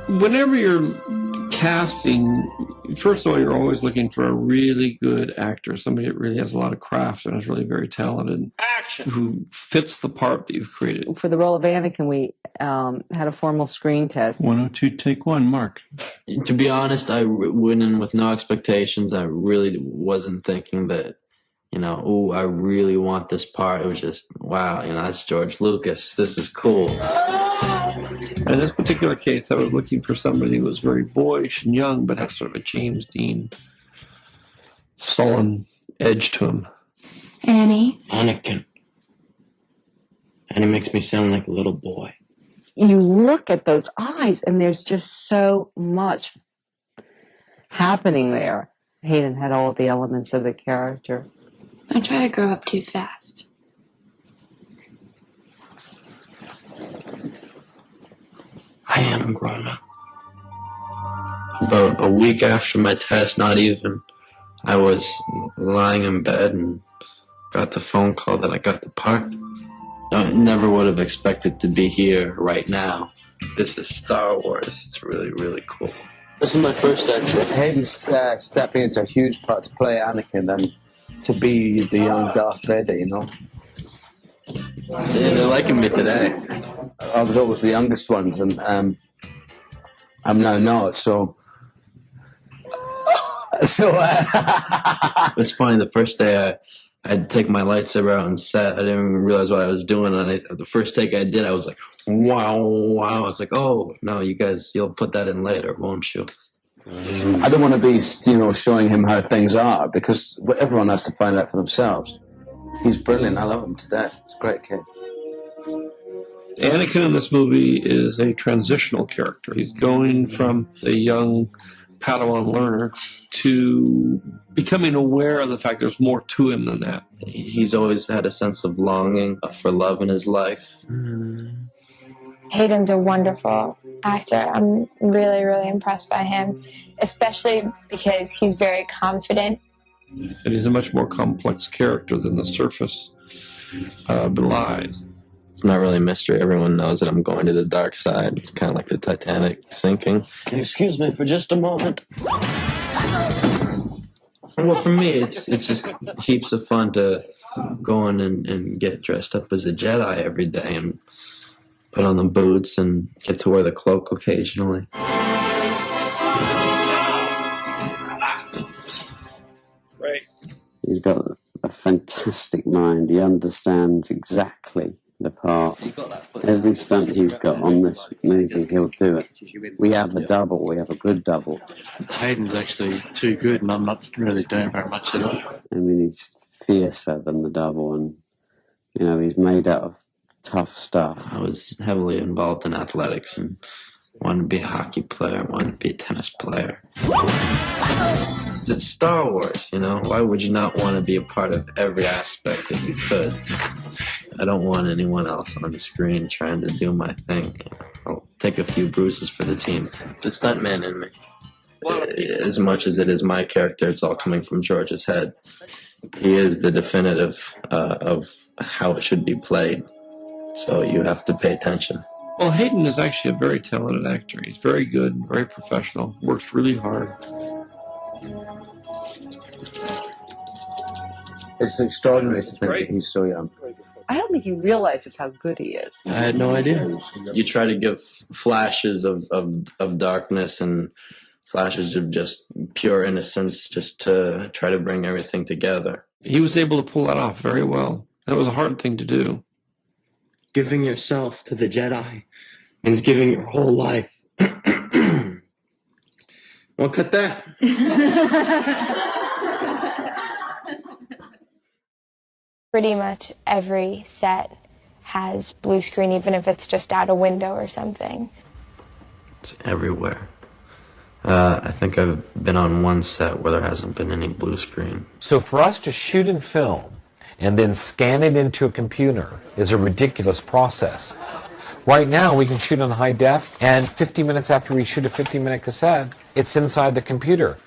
Whenever you're casting, first of all, you're always looking for a really good actor, somebody that really has a lot of craft and is really very talented, who fits the part that you've created. For the role of Anakin, we had a formal screen test. 102, take one, Mark. To be honest, I went in with no expectations. I really wasn't thinking that, oh, I really want this part. It was just, wow, that's George Lucas. This is cool. In this particular case, I was looking for somebody who was very boyish and young, but had sort of a James Dean sullen edge to him. Annie? Anakin. Annie makes me sound like a little boy. You look at those eyes, and there's just so much happening there. Hayden had all the elements of the character. I try to grow up too fast. I am grown up. About a week after my test, not even, I was lying in bed and got the phone call that I got the part. I never would have expected to be here right now. This is Star Wars. It's really, really cool. This is my first entry. Hayden's stepping into a huge part to play Anakin and to be the young Darth Vader, Yeah, they're liking me today. I was always the youngest ones, and I'm now not, so... It's funny, the first day I'd take my lightsaber out on set. I didn't even realize what I was doing. And the first take I did, I was like, wow. I was like, oh, no, you guys, you'll put that in later, won't you? I don't want to be, showing him how things are, because everyone has to find out for themselves. He's brilliant. I love him to death. He's a great kid. Anakin in this movie is a transitional character. He's going from a young Padawan learner to becoming aware of the fact there's more to him than that. He's always had a sense of longing for love in his life. Hayden's a wonderful actor. I'm really, really impressed by him, especially because he's very confident. And he's a much more complex character than the surface belies. It's not really a mystery. Everyone knows that I'm going to the dark side. It's kind of like the Titanic sinking. Excuse me for just a moment. Well, for me, it's just heaps of fun to go in and get dressed up as a Jedi every day and put on the boots and get to wear the cloak occasionally. Right. He's got a fantastic mind. He understands exactly the part. Every stunt he's got on this movie, he'll do it. We have a double. We have a good double. Hayden's actually too good, and I'm not really doing very much at all. I mean, he's fiercer than the double, and, he's made out of tough stuff. I was heavily involved in athletics and wanted to be a hockey player, wanted to be a tennis player. It's Star Wars, Why would you not want to be a part of every aspect that you could? I don't want anyone else on the screen trying to do my thing. I'll take a few bruises for the team. The stuntman in me. As much as it is my character, it's all coming from George's head. He is the definitive of how it should be played. So you have to pay attention. Well, Hayden is actually a very talented actor. He's very good, very professional, works really hard. It's extraordinary to think that he's so young. I don't think he realizes how good he is. I had no idea. You try to give flashes of darkness and flashes of just pure innocence just to try to bring everything together. He was able to pull that off very well. That was a hard thing to do. Giving yourself to the Jedi means giving your whole life. Well, cut that. Pretty much every set has blue screen, even if it's just out a window or something. It's everywhere. I think I've been on one set where there hasn't been any blue screen. So for us to shoot in film and then scan it into a computer is a ridiculous process. Right now, we can shoot on high def, and 50 minutes after we shoot a 50-minute cassette, it's inside the computer.